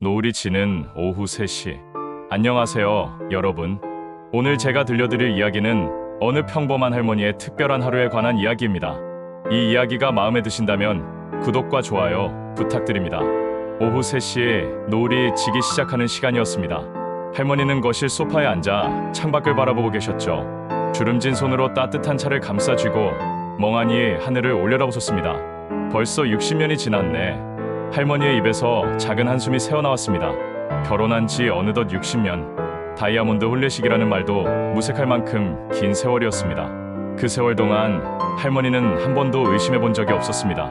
노을이 지는 오후 3시. 안녕하세요, 여러분. 오늘 제가 들려드릴 이야기는 어느 평범한 할머니의 특별한 하루에 관한 이야기입니다. 이 이야기가 마음에 드신다면 구독과 좋아요 부탁드립니다. 오후 3시에 노을이 지기 시작하는 시간이었습니다. 할머니는 거실 소파에 앉아 창밖을 바라보고 계셨죠. 주름진 손으로 따뜻한 차를 감싸쥐고 멍하니 하늘을 올려다보셨습니다. 벌써 60년이 지났네. 할머니의 입에서 작은 한숨이 새어나왔습니다. 결혼한 지 어느덧 60년. 다이아몬드 혼례식이라는 말도 무색할 만큼 긴 세월이었습니다. 그 세월 동안 할머니는 한 번도 의심해 본 적이 없었습니다.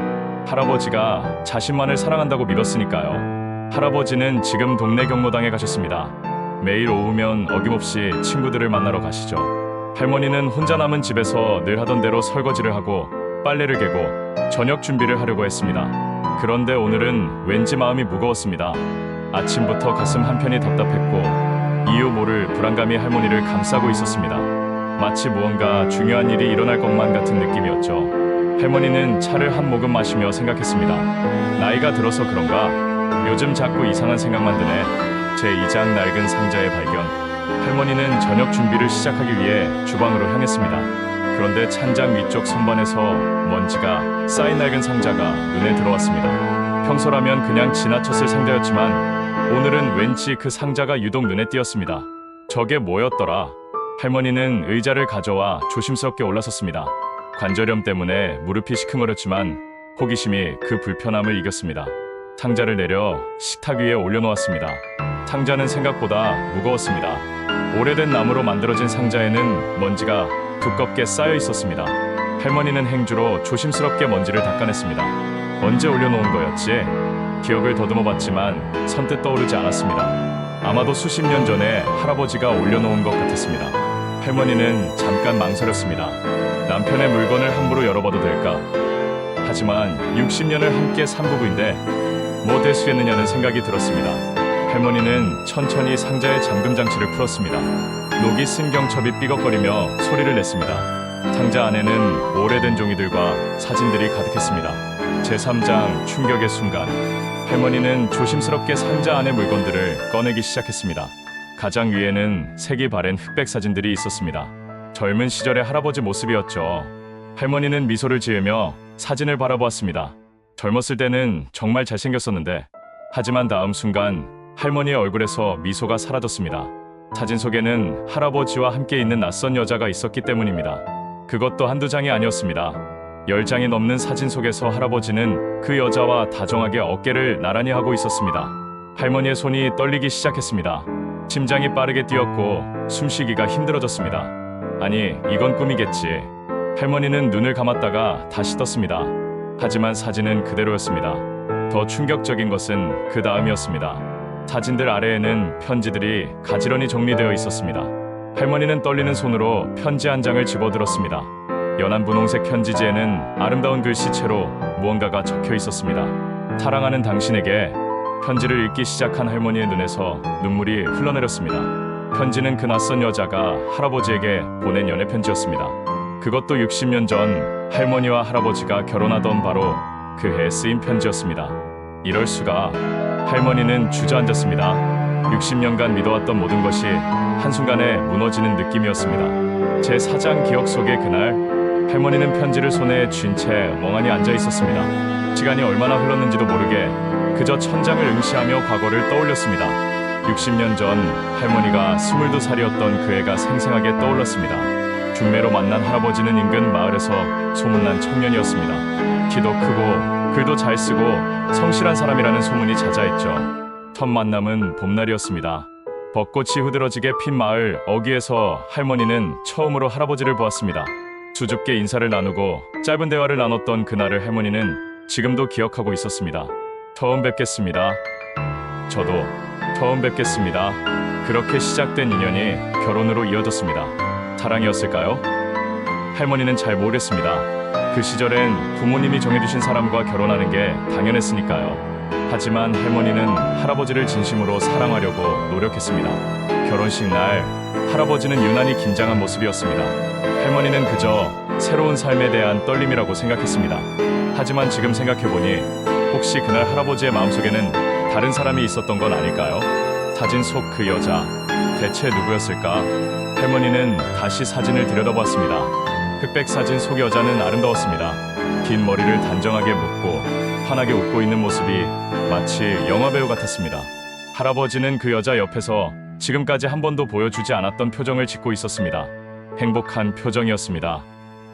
할아버지가 자신만을 사랑한다고 믿었으니까요. 할아버지는 지금 동네 경로당에 가셨습니다. 매일 오후면 어김없이 친구들을 만나러 가시죠. 할머니는 혼자 남은 집에서 늘 하던 대로 설거지를 하고 빨래를 개고 저녁 준비를 하려고 했습니다. 그런데 오늘은 왠지 마음이 무거웠습니다. 아침부터 가슴 한편이 답답했고 이유 모를 불안감이 할머니를 감싸고 있었습니다. 마치 무언가 중요한 일이 일어날 것만 같은 느낌이었죠. 할머니는 차를 한 모금 마시며 생각했습니다. 나이가 들어서 그런가? 요즘 자꾸 이상한 생각만 드네. 제 이장 낡은 상자의 발견. 할머니는 저녁 준비를 시작하기 위해 주방으로 향했습니다. 그런데 찬장 위쪽 선반에서 먼지가 쌓인 낡은 상자가 눈에 들어왔습니다. 평소라면 그냥 지나쳤을 상자였지만 오늘은 왠지 그 상자가 유독 눈에 띄었습니다. 저게 뭐였더라? 할머니는 의자를 가져와 조심스럽게 올라섰습니다. 관절염 때문에 무릎이 시큰거렸지만 호기심이 그 불편함을 이겼습니다. 상자를 내려 식탁 위에 올려놓았습니다. 상자는 생각보다 무거웠습니다. 오래된 나무로 만들어진 상자에는 먼지가 두껍게 쌓여 있었습니다. 할머니는 행주로 조심스럽게 먼지를 닦아냈습니다. 언제 올려놓은 거였지? 기억을 더듬어 봤지만 선뜻 떠오르지 않았습니다. 아마도 수십 년 전에 할아버지가 올려놓은 것 같았습니다. 할머니는 잠깐 망설였습니다. 남편의 물건을 함부로 열어봐도 될까? 하지만 60년을 함께 산 부부인데 뭐 대수겠느냐는 생각이 들었습니다. 할머니는 천천히 상자의 잠금 장치를 풀었습니다. 녹이 쓴 경첩이 삐걱거리며 소리를 냈습니다. 상자 안에는 오래된 종이들과 사진들이 가득했습니다. 제3장 충격의 순간. 할머니는 조심스럽게 상자 안의 물건들을 꺼내기 시작했습니다. 가장 위에는 색이 바랜 흑백 사진들이 있었습니다. 젊은 시절의 할아버지 모습이었죠. 할머니는 미소를 지으며 사진을 바라보았습니다. 젊었을 때는 정말 잘생겼었는데, 하지만 다음 순간 할머니의 얼굴에서 미소가 사라졌습니다. 사진 속에는 할아버지와 함께 있는 낯선 여자가 있었기 때문입니다. 그것도 한두 장이 아니었습니다. 10장이 넘는 사진 속에서 할아버지는 그 여자와 다정하게 어깨를 나란히 하고 있었습니다. 할머니의 손이 떨리기 시작했습니다. 심장이 빠르게 뛰었고 숨쉬기가 힘들어졌습니다. 아니, 이건 꿈이겠지. 할머니는 눈을 감았다가 다시 떴습니다. 하지만 사진은 그대로였습니다. 더 충격적인 것은 그 다음이었습니다. 사진들 아래에는 편지들이 가지런히 정리되어 있었습니다. 할머니는 떨리는 손으로 편지 한 장을 집어들었습니다. 연한 분홍색 편지지에는 아름다운 글씨체로 무언가가 적혀 있었습니다. 사랑하는 당신에게. 편지를 읽기 시작한 할머니의 눈에서 눈물이 흘러내렸습니다. 편지는 그 낯선 여자가 할아버지에게 보낸 연애 편지였습니다. 그것도 60년 전 할머니와 할아버지가 결혼하던 바로 그 해에 쓰인 편지였습니다. 이럴 수가. 할머니는 주저앉았습니다. 60년간 믿어왔던 모든 것이 한순간에 무너지는 느낌이었습니다. 제 사장 기억 속의 그날, 할머니는 편지를 손에 쥔 채 멍하니 앉아 있었습니다. 시간이 얼마나 흘렀는지도 모르게 그저 천장을 응시하며 과거를 떠올렸습니다. 60년 전 할머니가 22살이었던 그 해가 생생하게 떠올랐습니다. 중매로 만난 할아버지는 인근 마을에서 소문난 청년이었습니다. 키도 크고 글도 잘 쓰고 성실한 사람이라는 소문이 자자했죠. 첫 만남은 봄날이었습니다. 벚꽃이 흐드러지게 핀 마을 어귀에서 할머니는 처음으로 할아버지를 보았습니다. 수줍게 인사를 나누고 짧은 대화를 나눴던 그날을 할머니는 지금도 기억하고 있었습니다. 처음 뵙겠습니다. 저도 처음 뵙겠습니다. 그렇게 시작된 인연이 결혼으로 이어졌습니다. 사랑이었을까요? 할머니는 잘 모르겠습니다. 그 시절엔 부모님이 정해주신 사람과 결혼하는 게 당연했으니까요. 하지만 할머니는 할아버지를 진심으로 사랑하려고 노력했습니다. 결혼식 날 할아버지는 유난히 긴장한 모습이었습니다. 할머니는 그저 새로운 삶에 대한 떨림이라고 생각했습니다. 하지만 지금 생각해보니 혹시 그날 할아버지의 마음속에는 다른 사람이 있었던 건 아닐까요? 사진 속 그 여자, 대체 누구였을까? 할머니는 다시 사진을 들여다보았습니다. 흑백 사진 속 여자는 아름다웠습니다. 긴 머리를 단정하게 묶고 환하게 웃고 있는 모습이 마치 영화배우 같았습니다. 할아버지는 그 여자 옆에서 지금까지 한 번도 보여주지 않았던 표정을 짓고 있었습니다. 행복한 표정이었습니다.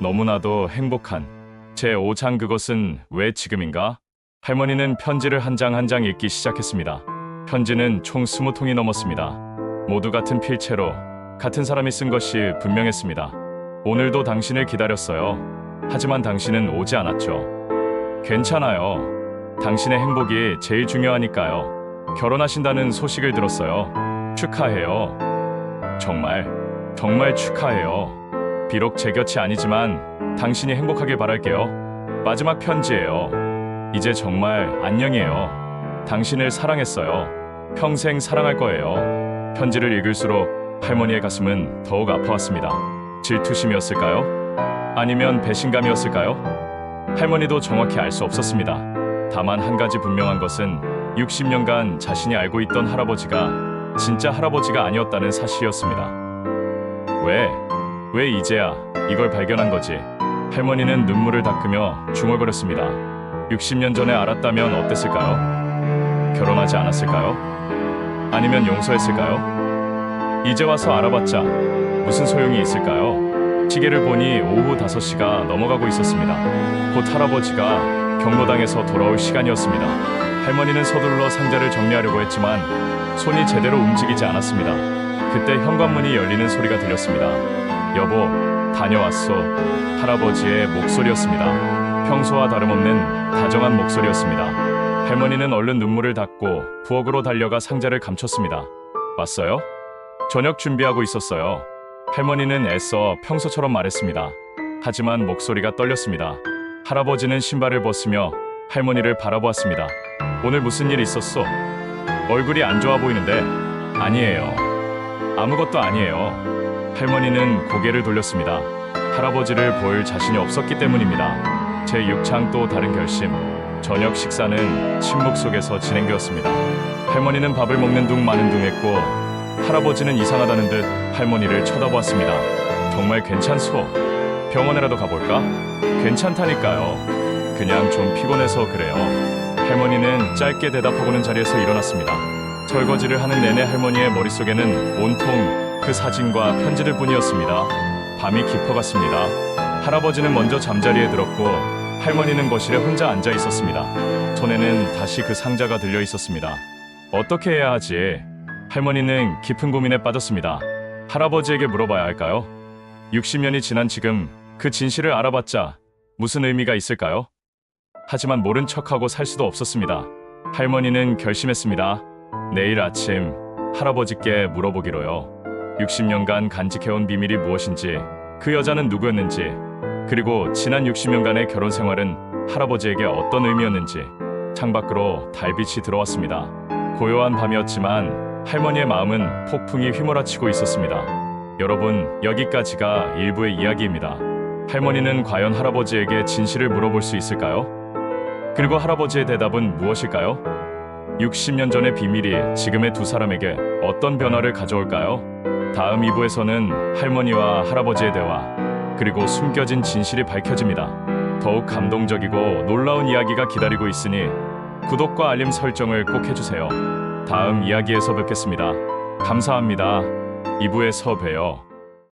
너무나도 행복한. 제 5장 그것은 왜 지금인가? 할머니는 편지를 한 장 한 장 읽기 시작했습니다. 편지는 총 20통이 넘었습니다. 모두 같은 필체로 같은 사람이 쓴 것이 분명했습니다. 오늘도 당신을 기다렸어요. 하지만 당신은 오지 않았죠. 괜찮아요. 당신의 행복이 제일 중요하니까요. 결혼하신다는 소식을 들었어요. 축하해요. 정말 축하해요. 비록 제 곁이 아니지만 당신이 행복하길 바랄게요. 마지막 편지예요. 이제 정말 안녕이에요. 당신을 사랑했어요. 평생 사랑할 거예요. 편지를 읽을수록 할머니의 가슴은 더욱 아파왔습니다. 질투심이었을까요? 아니면 배신감이었을까요? 할머니도 정확히 알 수 없었습니다. 다만 한 가지 분명한 것은 60년간 자신이 알고 있던 할아버지가 진짜 할아버지가 아니었다는 사실이었습니다. 왜 이제야 이걸 발견한 거지? 할머니는 눈물을 닦으며 중얼거렸습니다. 60년 전에 알았다면 어땠을까요? 결혼하지 않았을까요? 아니면 용서했을까요? 이제 와서 알아봤자 무슨 소용이 있을까요? 시계를 보니 오후 5시가 넘어가고 있었습니다. 곧 할아버지가 경로당에서 돌아올 시간이었습니다. 할머니는 서둘러 상자를 정리하려고 했지만 손이 제대로 움직이지 않았습니다. 그때 현관문이 열리는 소리가 들렸습니다. 여보, 다녀왔소. 할아버지의 목소리였습니다. 평소와 다름없는 다정한 목소리였습니다. 할머니는 얼른 눈물을 닦고 부엌으로 달려가 상자를 감췄습니다. 왔어요? 저녁 준비하고 있었어요. 할머니는 애써 평소처럼 말했습니다. 하지만 목소리가 떨렸습니다. 할아버지는 신발을 벗으며 할머니를 바라보았습니다. 오늘 무슨 일 있었어? 얼굴이 안 좋아 보이는데. 아니에요. 아무것도 아니에요. 할머니는 고개를 돌렸습니다. 할아버지를 볼 자신이 없었기 때문입니다. 제 6창 또 다른 결심. 저녁 식사는 침묵 속에서 진행되었습니다. 할머니는 밥을 먹는 둥 마는 둥 했고 할아버지는 이상하다는 듯 할머니를 쳐다보았습니다. 정말 괜찮소? 병원에라도 가볼까? 괜찮다니까요. 그냥 좀 피곤해서 그래요. 할머니는 짧게 대답하고는 자리에서 일어났습니다. 설거지를 하는 내내 할머니의 머릿속에는 온통 그 사진과 편지들 뿐이었습니다. 밤이 깊어갔습니다. 할아버지는 먼저 잠자리에 들었고 할머니는 거실에 혼자 앉아 있었습니다. 손에는 다시 그 상자가 들려 있었습니다. 어떻게 해야 하지? 할머니는 깊은 고민에 빠졌습니다. 할아버지에게 물어봐야 할까요? 60년이 지난 지금 그 진실을 알아봤자 무슨 의미가 있을까요? 하지만 모른 척하고 살 수도 없었습니다. 할머니는 결심했습니다. 내일 아침 할아버지께 물어보기로요. 60년간 간직해온 비밀이 무엇인지, 그 여자는 누구였는지, 그리고 지난 60년간의 결혼 생활은 할아버지에게 어떤 의미였는지. 창밖으로 달빛이 들어왔습니다. 고요한 밤이었지만 할머니의 마음은 폭풍이 휘몰아치고 있었습니다. 여러분, 여기까지가 일부의 이야기입니다. 할머니는 과연 할아버지에게 진실을 물어볼 수 있을까요? 그리고 할아버지의 대답은 무엇일까요? 60년 전의 비밀이 지금의 두 사람에게 어떤 변화를 가져올까요? 다음 2부에서는 할머니와 할아버지의 대화, 그리고 숨겨진 진실이 밝혀집니다. 더욱 감동적이고 놀라운 이야기가 기다리고 있으니 구독과 알림 설정을 꼭 해주세요. 다음 이야기에서 뵙겠습니다. 감사합니다. 2부에서 봬요.